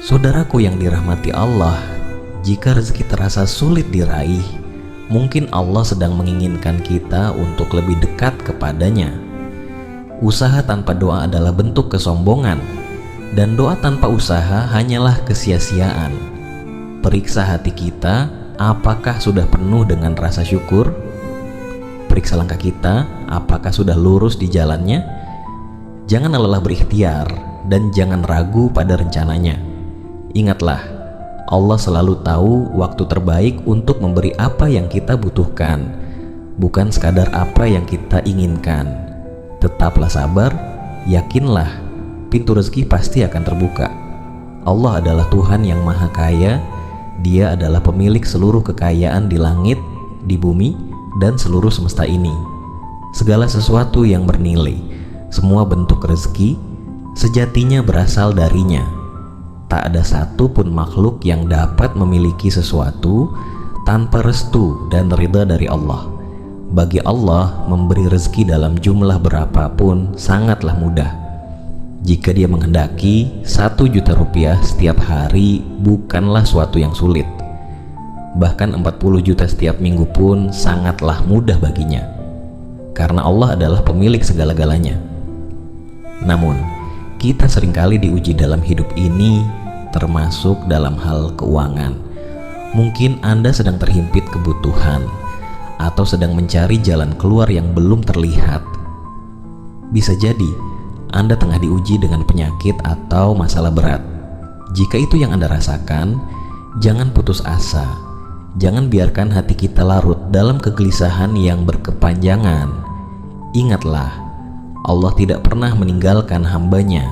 Saudaraku yang dirahmati Allah, jika rezeki terasa sulit diraih, mungkin Allah sedang menginginkan kita untuk lebih dekat kepadanya. Usaha tanpa doa adalah bentuk kesombongan, dan doa tanpa usaha hanyalah kesia-siaan. Periksa hati kita, apakah sudah penuh dengan rasa syukur? Periksa langkah kita, apakah sudah lurus di jalannya? Jangan lelah berikhtiar, dan jangan ragu pada rencananya. Ingatlah, Allah selalu tahu waktu terbaik untuk memberi apa yang kita butuhkan, bukan sekadar apa yang kita inginkan. Tetaplah sabar, yakinlah, pintu rezeki pasti akan terbuka. Allah adalah Tuhan yang Maha Kaya. Dia adalah pemilik seluruh kekayaan di langit, di bumi, dan seluruh semesta ini. Segala sesuatu yang bernilai, semua bentuk rezeki, sejatinya berasal darinya. Tak ada satu pun makhluk yang dapat memiliki sesuatu tanpa restu dan ridha dari Allah. Bagi Allah, memberi rezeki dalam jumlah berapapun sangatlah mudah. Jika Dia menghendaki, 1 juta rupiah setiap hari bukanlah suatu yang sulit. Bahkan 40 juta setiap minggu pun sangatlah mudah baginya, karena Allah adalah pemilik segala-galanya. Namun, kita seringkali diuji dalam hidup ini, termasuk dalam hal keuangan. Mungkin Anda sedang terhimpit kebutuhan, atau sedang mencari jalan keluar yang belum terlihat. Bisa jadi Anda tengah diuji dengan penyakit atau masalah berat. Jika itu yang Anda rasakan, jangan putus asa. Jangan biarkan hati kita larut dalam kegelisahan yang berkepanjangan. Ingatlah, Allah tidak pernah meninggalkan hambanya.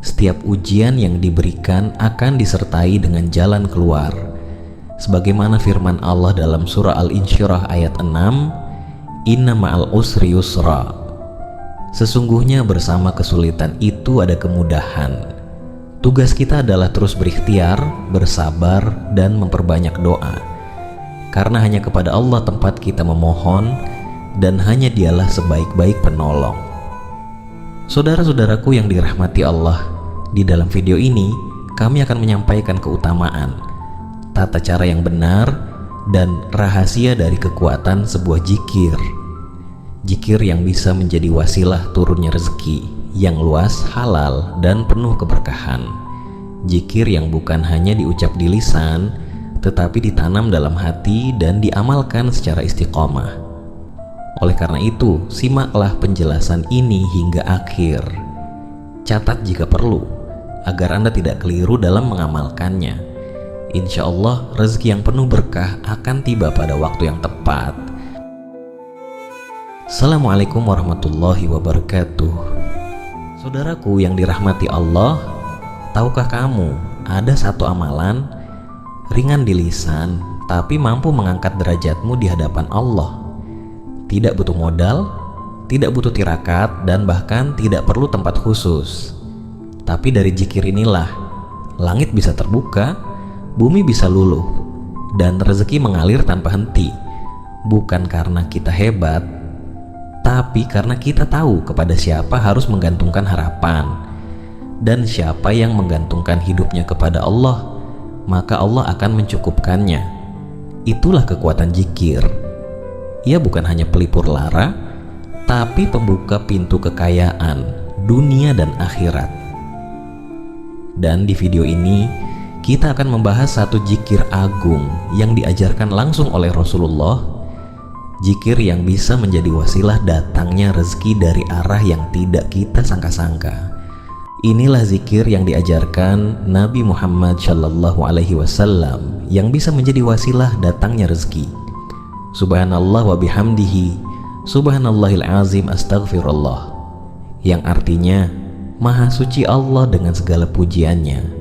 Setiap ujian yang diberikan akan disertai dengan jalan keluar. Sebagaimana firman Allah dalam surah Al-Insyirah ayat 6, Inna ma'al usri yusra. Sesungguhnya bersama kesulitan itu ada kemudahan. Tugas kita adalah terus berikhtiar, bersabar, dan memperbanyak doa. Karena hanya kepada Allah tempat kita memohon, dan hanya Dialah sebaik-baik penolong. Saudara-saudaraku yang dirahmati Allah, di dalam video ini kami akan menyampaikan keutamaan, tata cara yang benar, dan rahasia dari kekuatan sebuah zikir. Zikir yang bisa menjadi wasilah turunnya rezeki yang luas, halal, dan penuh keberkahan. Zikir yang bukan hanya diucap di lisan, tetapi ditanam dalam hati dan diamalkan secara istiqomah. Oleh karena itu, simaklah penjelasan ini hingga akhir. Catat jika perlu, agar Anda tidak keliru dalam mengamalkannya. Insya Allah, rezeki yang penuh berkah akan tiba pada waktu yang tepat. Assalamualaikum warahmatullahi wabarakatuh. Saudaraku yang dirahmati Allah, tahukah kamu ada satu amalan ringan di lisan tapi mampu mengangkat derajatmu di hadapan Allah? Tidak butuh modal, tidak butuh tirakat, dan bahkan tidak perlu tempat khusus. Tapi dari zikir inilah langit bisa terbuka, bumi bisa luluh, dan rezeki mengalir tanpa henti. Bukan karena kita hebat, tapi karena kita tahu kepada siapa harus menggantungkan harapan. Dan siapa yang menggantungkan hidupnya kepada Allah, maka Allah akan mencukupkannya. Itulah kekuatan zikir. Ia bukan hanya pelipur lara, tapi pembuka pintu kekayaan dunia dan akhirat. Dan di video ini kita akan membahas satu zikir agung yang diajarkan langsung oleh Rasulullah. Zikir yang bisa menjadi wasilah datangnya rezeki dari arah yang tidak kita sangka-sangka. Inilah zikir yang diajarkan Nabi Muhammad SAW yang bisa menjadi wasilah datangnya rezeki. Subhanallah wa bihamdihi, subhanallahil azim astaghfirullah. Yang artinya, Maha suci Allah dengan segala pujiannya,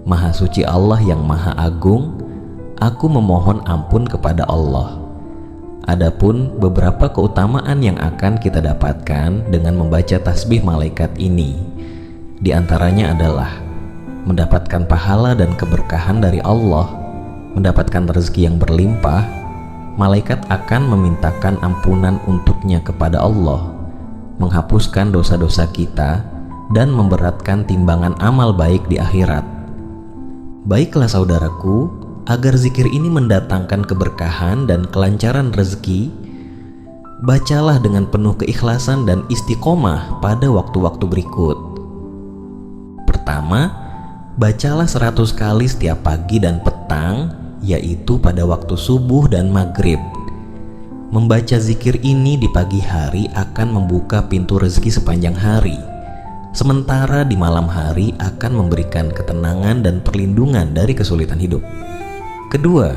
Maha suci Allah yang Maha agung, aku memohon ampun kepada Allah. Adapun beberapa keutamaan yang akan kita dapatkan dengan membaca tasbih malaikat ini, di antaranya adalah mendapatkan pahala dan keberkahan dari Allah, mendapatkan rezeki yang berlimpah, malaikat akan memintakan ampunan untuknya kepada Allah, menghapuskan dosa-dosa kita, dan memberatkan timbangan amal baik di akhirat. Baiklah saudaraku, agar zikir ini mendatangkan keberkahan dan kelancaran rezeki, bacalah dengan penuh keikhlasan dan istiqomah pada waktu-waktu berikut. Pertama, bacalah 100 kali setiap pagi dan petang, yaitu pada waktu subuh dan maghrib. Membaca zikir ini di pagi hari akan membuka pintu rezeki sepanjang hari, sementara di malam hari akan memberikan ketenangan dan perlindungan dari kesulitan hidup. Kedua,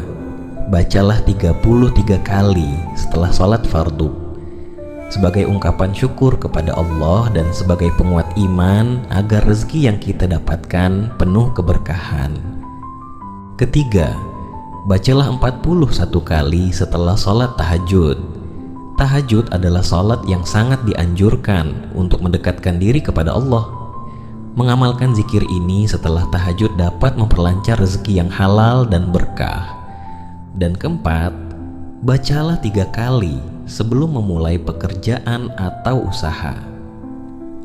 bacalah 33 kali setelah sholat fardu, sebagai ungkapan syukur kepada Allah dan sebagai penguat iman agar rezeki yang kita dapatkan penuh keberkahan. Ketiga, bacalah 41 kali setelah sholat tahajud. Tahajud adalah sholat yang sangat dianjurkan untuk mendekatkan diri kepada Allah. Mengamalkan zikir ini setelah tahajud dapat memperlancar rezeki yang halal dan berkah. Dan keempat, bacalah 3 kali sebelum memulai pekerjaan atau usaha,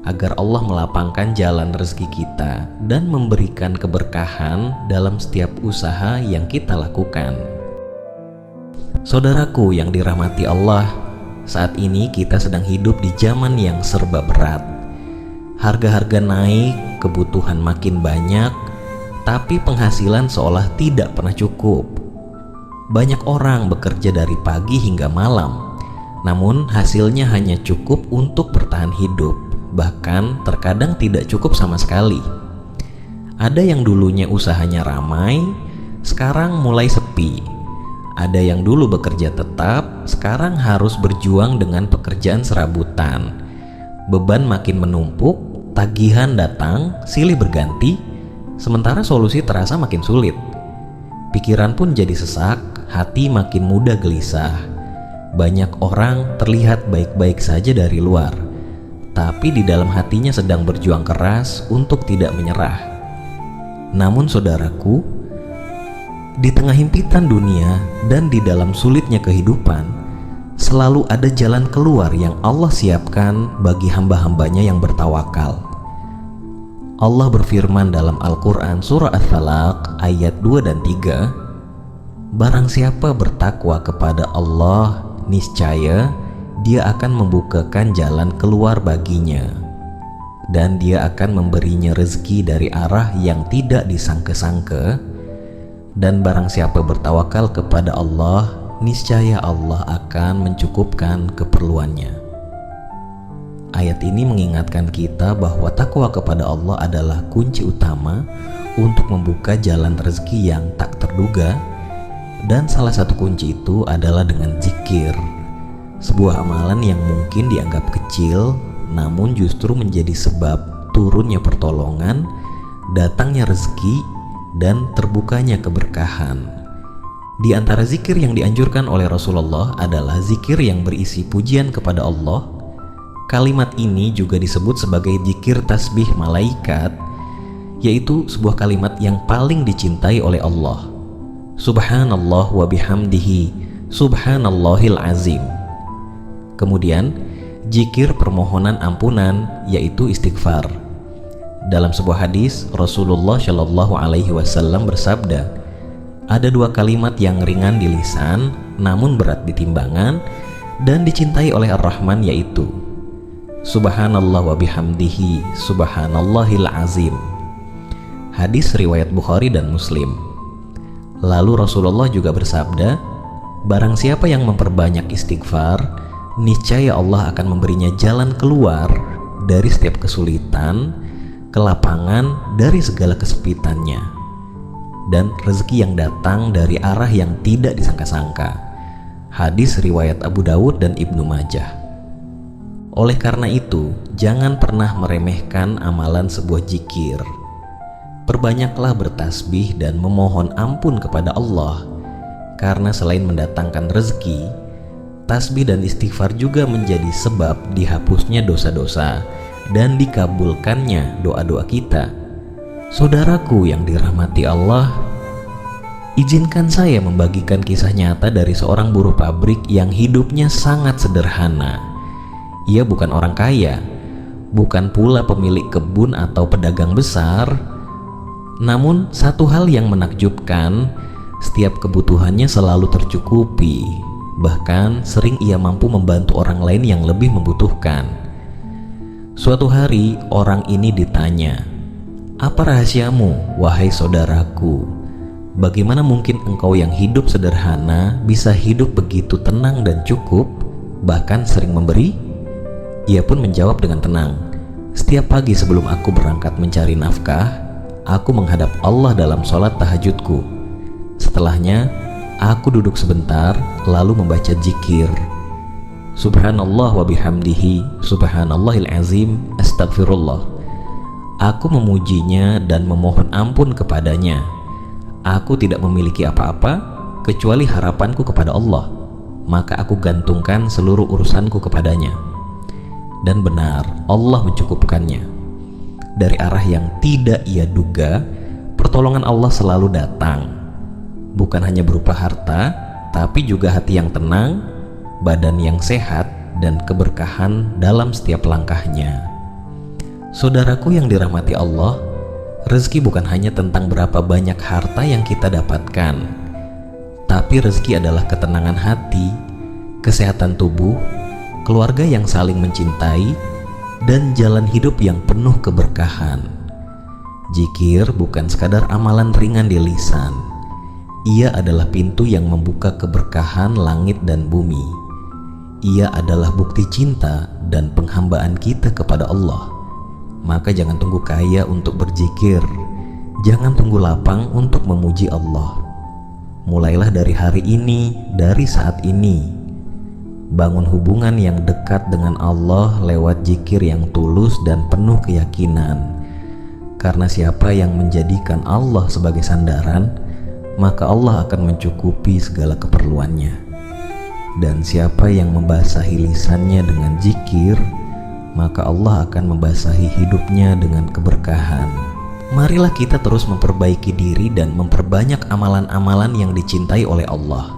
agar Allah melapangkan jalan rezeki kita dan memberikan keberkahan dalam setiap usaha yang kita lakukan. Saudaraku yang dirahmati Allah, saat ini kita sedang hidup di zaman yang serba berat. Harga-harga naik, kebutuhan makin banyak, tapi penghasilan seolah tidak pernah cukup. Banyak orang bekerja dari pagi hingga malam, namun hasilnya hanya cukup untuk bertahan hidup, bahkan terkadang tidak cukup sama sekali. Ada yang dulunya usahanya ramai, sekarang mulai sepi. Ada yang dulu bekerja tetap, sekarang harus berjuang dengan pekerjaan serabutan. Beban makin menumpuk, tagihan datang, silih berganti, sementara solusi terasa makin sulit. Pikiran pun jadi sesak, hati makin mudah gelisah. Banyak orang terlihat baik-baik saja dari luar, tapi di dalam hatinya sedang berjuang keras untuk tidak menyerah. Namun saudaraku, di tengah himpitan dunia dan di dalam sulitnya kehidupan, selalu ada jalan keluar yang Allah siapkan bagi hamba-hambanya yang bertawakal. Allah berfirman dalam Al-Quran surah At-Talaq ayat 2 dan 3, "Barang siapa bertakwa kepada Allah, niscaya Dia akan membukakan jalan keluar baginya, dan Dia akan memberinya rezeki dari arah yang tidak disangka-sangka. Dan barang siapa bertawakal kepada Allah, niscaya Allah akan mencukupkan keperluannya." Ayat ini mengingatkan kita bahwa takwa kepada Allah adalah kunci utama untuk membuka jalan rezeki yang tak terduga, dan salah satu kunci itu adalah dengan zikir. Sebuah amalan yang mungkin dianggap kecil, namun justru menjadi sebab turunnya pertolongan, datangnya rezeki, dan terbukanya keberkahan. Di antara zikir yang dianjurkan oleh Rasulullah adalah zikir yang berisi pujian kepada Allah. Kalimat ini juga disebut sebagai zikir tasbih malaikat, yaitu sebuah kalimat yang paling dicintai oleh Allah. Subhanallah wa bihamdihi, subhanallahil azim. Kemudian, zikir permohonan ampunan, yaitu istighfar. Dalam sebuah hadis, Rasulullah Shallallahu Alaihi Wasallam bersabda, ada 2 kalimat yang ringan di lisan, namun berat di timbangan, dan dicintai oleh Ar-Rahman, yaitu Subhanallah wa bihamdihi, subhanallahil azim. Hadis riwayat Bukhari dan Muslim. Lalu Rasulullah juga bersabda, barang siapa yang memperbanyak istighfar, niscaya Allah akan memberinya jalan keluar dari setiap kesulitan, kelapangan dari segala kesepitannya, dan rezeki yang datang dari arah yang tidak disangka-sangka. Hadis riwayat Abu Dawud dan Ibnu Majah. Oleh karena itu, jangan pernah meremehkan amalan sebuah zikir. Perbanyaklah bertasbih dan memohon ampun kepada Allah, karena selain mendatangkan rezeki, tasbih dan istighfar juga menjadi sebab dihapusnya dosa-dosa dan dikabulkannya doa-doa kita. Saudaraku yang dirahmati Allah, izinkan saya membagikan kisah nyata dari seorang buruh pabrik yang hidupnya sangat sederhana. Ia bukan orang kaya, bukan pula pemilik kebun atau pedagang besar, Namun satu hal yang menakjubkan, setiap kebutuhannya selalu tercukupi. Bahkan sering ia mampu membantu orang lain yang lebih membutuhkan. Suatu hari orang ini ditanya, "Apa rahasiamu, wahai saudaraku? Bagaimana mungkin engkau yang hidup sederhana bisa hidup begitu tenang dan cukup, bahkan sering memberi?" Ia pun menjawab dengan tenang, "Setiap pagi sebelum aku berangkat mencari nafkah, aku menghadap Allah dalam sholat tahajudku. Setelahnya, aku duduk sebentar lalu membaca zikir. Subhanallah wa bihamdihi, subhanallahil azim, astagfirullah. Aku memujinya dan memohon ampun kepadanya. Aku tidak memiliki apa-apa kecuali harapanku kepada Allah, maka aku gantungkan seluruh urusanku kepadanya." Dan benar, Allah mencukupkannya. Dari arah yang tidak ia duga, pertolongan Allah selalu datang. Bukan hanya berupa harta, tapi juga hati yang tenang, badan yang sehat, dan keberkahan dalam setiap langkahnya. Saudaraku yang dirahmati Allah, rezeki bukan hanya tentang berapa banyak harta yang kita dapatkan, tapi rezeki adalah ketenangan hati, kesehatan tubuh, keluarga yang saling mencintai, dan jalan hidup yang penuh keberkahan. Zikir bukan sekadar amalan ringan di lisan. Ia adalah pintu yang membuka keberkahan langit dan bumi. Ia adalah bukti cinta dan penghambaan kita kepada Allah. Maka jangan tunggu kaya untuk berzikir. Jangan tunggu lapang untuk memuji Allah. Mulailah dari hari ini, dari saat ini. Bangun hubungan yang dekat dengan Allah lewat zikir yang tulus dan penuh keyakinan. Karena siapa yang menjadikan Allah sebagai sandaran, maka Allah akan mencukupi segala keperluannya. Dan siapa yang membasahi lisannya dengan zikir, maka Allah akan membasahi hidupnya dengan keberkahan. Marilah kita terus memperbaiki diri dan memperbanyak amalan-amalan yang dicintai oleh Allah.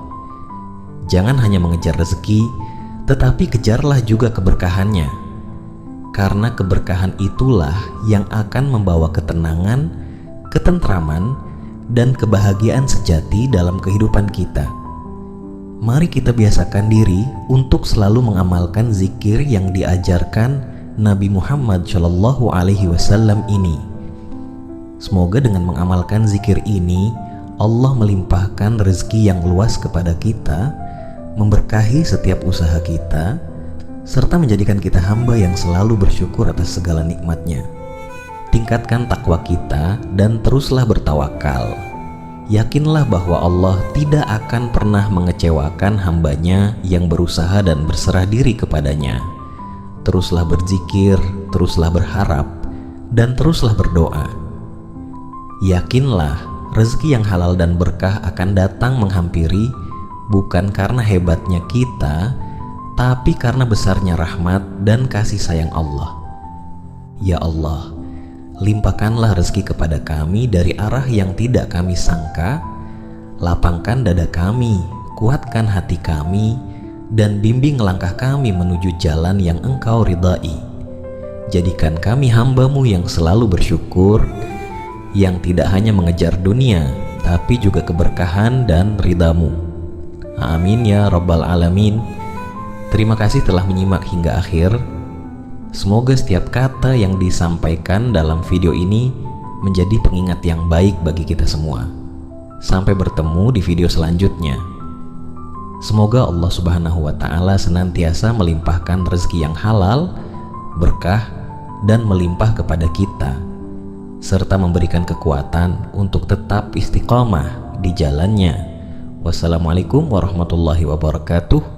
Jangan hanya mengejar rezeki, tetapi kejarlah juga keberkahannya. Karena keberkahan itulah yang akan membawa ketenangan, ketentraman, dan kebahagiaan sejati dalam kehidupan kita. Mari kita biasakan diri untuk selalu mengamalkan zikir yang diajarkan Nabi Muhammad SAW ini. Semoga dengan mengamalkan zikir ini, Allah melimpahkan rezeki yang luas kepada kita, memberkahi setiap usaha kita, serta menjadikan kita hamba yang selalu bersyukur atas segala nikmatnya. Tingkatkan takwa kita dan teruslah bertawakal. Yakinlah bahwa Allah tidak akan pernah mengecewakan hambanya yang berusaha dan berserah diri kepadanya. Teruslah berzikir, teruslah berharap, dan teruslah berdoa. Yakinlah rezeki yang halal dan berkah akan datang menghampiri, bukan karena hebatnya kita, tapi karena besarnya rahmat dan kasih sayang Allah. Ya Allah, limpahkanlah rezeki kepada kami dari arah yang tidak kami sangka. Lapangkan dada kami, kuatkan hati kami, dan bimbing langkah kami menuju jalan yang Engkau ridai. Jadikan kami hamba-Mu yang selalu bersyukur, yang tidak hanya mengejar dunia, tapi juga keberkahan dan ridha-Mu. Amin ya Rabbal Alamin. Terima kasih telah menyimak hingga akhir. Semoga setiap kata yang disampaikan dalam video ini menjadi pengingat yang baik bagi kita semua. Sampai bertemu di video selanjutnya. Semoga Allah Subhanahu wa Ta'ala senantiasa melimpahkan rezeki yang halal, berkah, dan melimpah kepada kita, serta memberikan kekuatan untuk tetap istiqomah di jalannya. Wassalamualaikum warahmatullahi wabarakatuh.